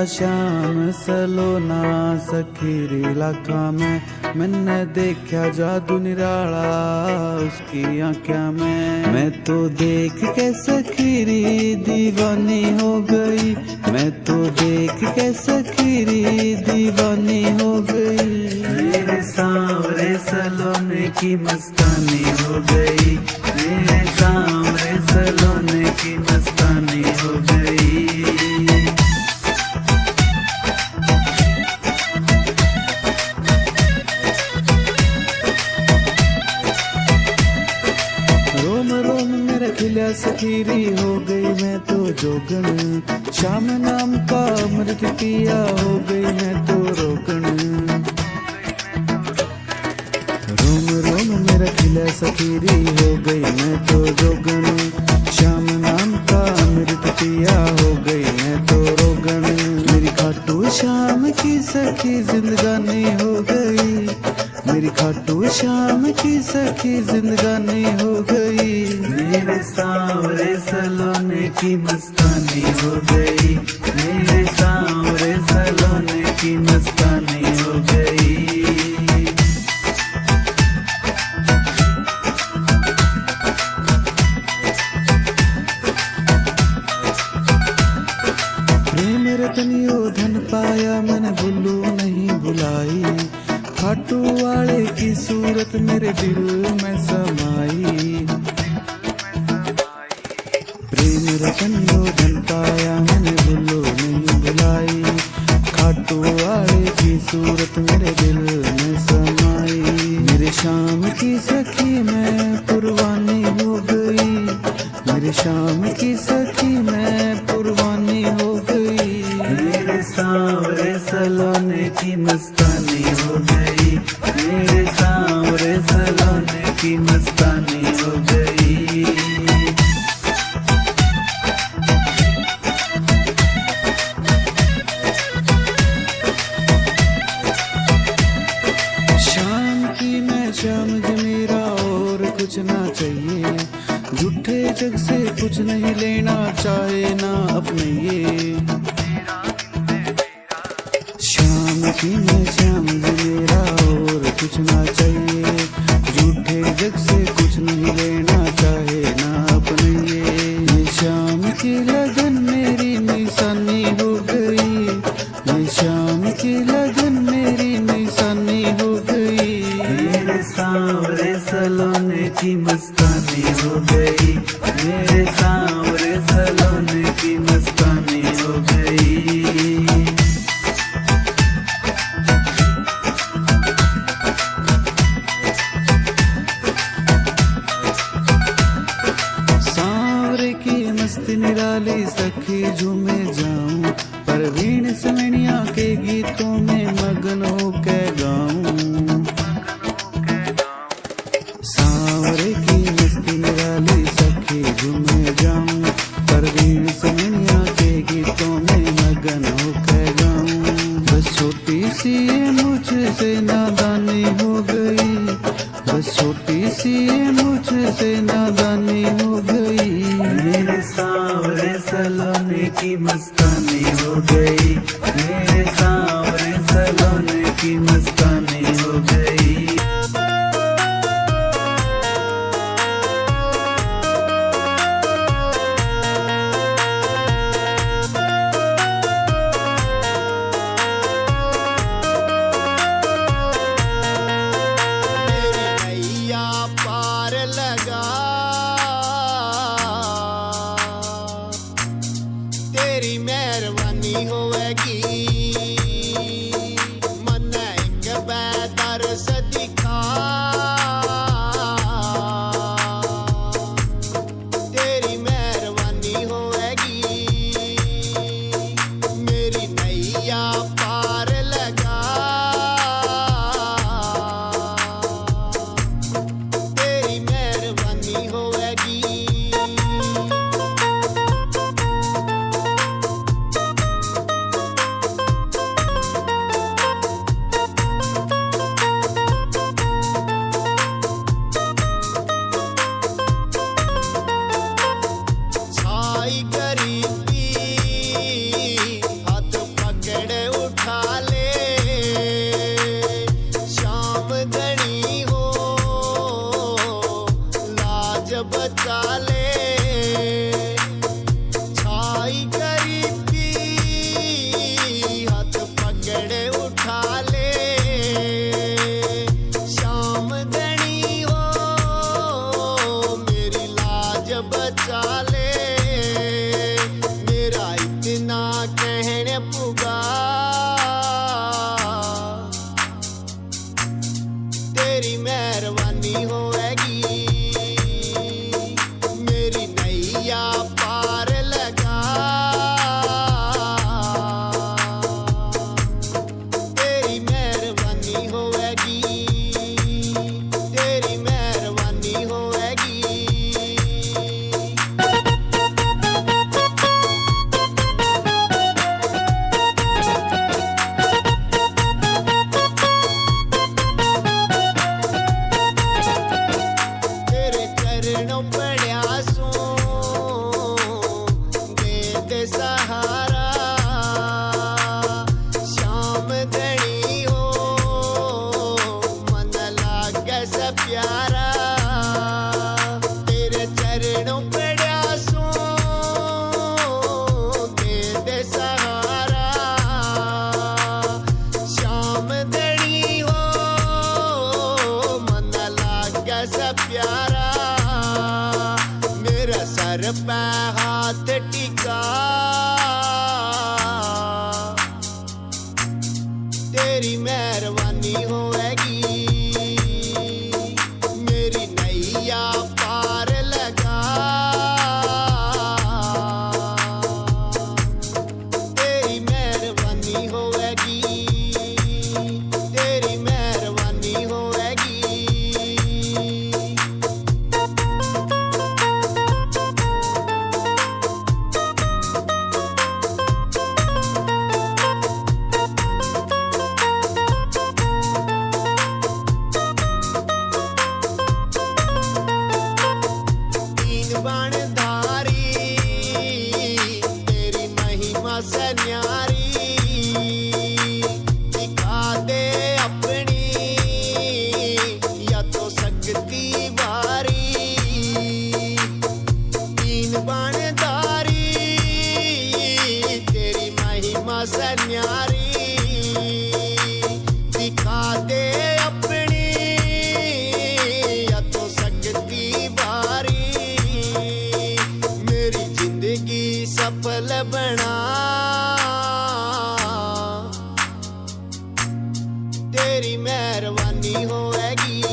शाम सलोना सखीरी लाखा में, मैंने देखा जादू निराला उसकी आँखों में। मैं तो देख के सखीरी दीवानी हो गई, मैं तो देख के सखीरी दीवानी हो गई। मेरे सांवरे सलोने की मस्तानी हो गई, मेरे सांवरे सलोने की मस्तानी हो गई। रोम रोम मेरा खिला सखीरी हो गई मैं तो जोगन, शाम नाम का अमृत पिया हो गई मैं तो रोगन। रोम रोम मेरा खिला सखीरी हो गई मैं तो जोगन, शाम नाम का अमृत पिया हो गई मैं तो रोगन। मेरी खाटू शाम की सखी जिंदगानी हो गई, मेरी खाटू शाम की सखी जिंदगानी हो गई। मेरे सांवरे सलोने की मस्तानी हो गई, मेरे सांवरे सलोने की मस्तानी हो गई। प्रेम रतनियो धन पाया मैंने भूलू नहीं भुलाई, खाटू वाले की सूरत मेरे दिल में समाई। प्रेम रतन यो धन पाया मैंने भूलो नहीं भुलाई, खाटू वाले की सूरत मेरे दिल में समाई। मेरे शाम की सखी मैं कुर्बानी हो गई, मेरे शाम की सखी मैं कुर्बानी हो गई। मेरे सांवरे सलोने की मस्तानी हो गई, मेरे सांवरे सलोने की मस्तानी हो गई। शाम की मैं शाम जो मेरा और कुछ ना चाहिए, झूठे जग से कुछ नहीं लेना चाहे ना अपने ये। शाम की मैं शाम जो मेरा और कुछ ना चाहिए, झूठे जग से कुछ नहीं लेना चाहे ना अपने ये। शाम की लगन मेरी निशानी हो गई, ये शाम की लगन मेरी निशानी हो गई। मेरे सांवरे सलोने की मस्तानी हो गई, मेरे सांवरे सलोने की मस्तानी हो गई। सांवरे की मस्ती निराली सखी झूमे जाऊं, परवीन समेनिया के गीतों में मगन हो के गाऊं। सांवरे की मस्ती निराली सखी झूमे जाऊं, परवीन समेनिया के गीतों में मगन हो के गाऊं। बस छोटी सी मुझसे नादानी हो गई, बस छोटी सी मुझसे नादानी हो गई। मेरे सांवरे सलोने की मस्तानी हो गई, मेरे सांवरे सलोने की मस्तानी हो गई। तेरी मेहरबानी होवेगी। बचा ले छाई गरीबी हाथ पकड़े उठा ले शाम दनी हो मेरी लाज बचा ले मेरा इतना कहने पुगा तेरी मेहरबानी होएगी मेरी नैया पार लगा तेरी मेहरबानी होएगी तेरी मेहरबानी होएगी तेरे चरणों पड़या सो दे सहारा शाम दनी हो मन लागे से प्यारा तेरे चरणों पड़या सो दे सहारा शाम दनी हो मन लागे से प्यारा मेरा सर पे हाथ टिका तेरी मेहरबानी होएगी मेरी नैया पार लगा तेरी मेहरबानी होएगी तेरी मेहरबानी होएगी तीन बाणधारी तेरी महिमा से न्यारी दिखा दे अपनी या तो शक्ति वारी तीन बाणधारी तेरी महिमा से न्यारी दिखा दे अपनी या तो शक्ति वारी मेरी जिंदगी सफल बना तेरी मेहरबानी होएगी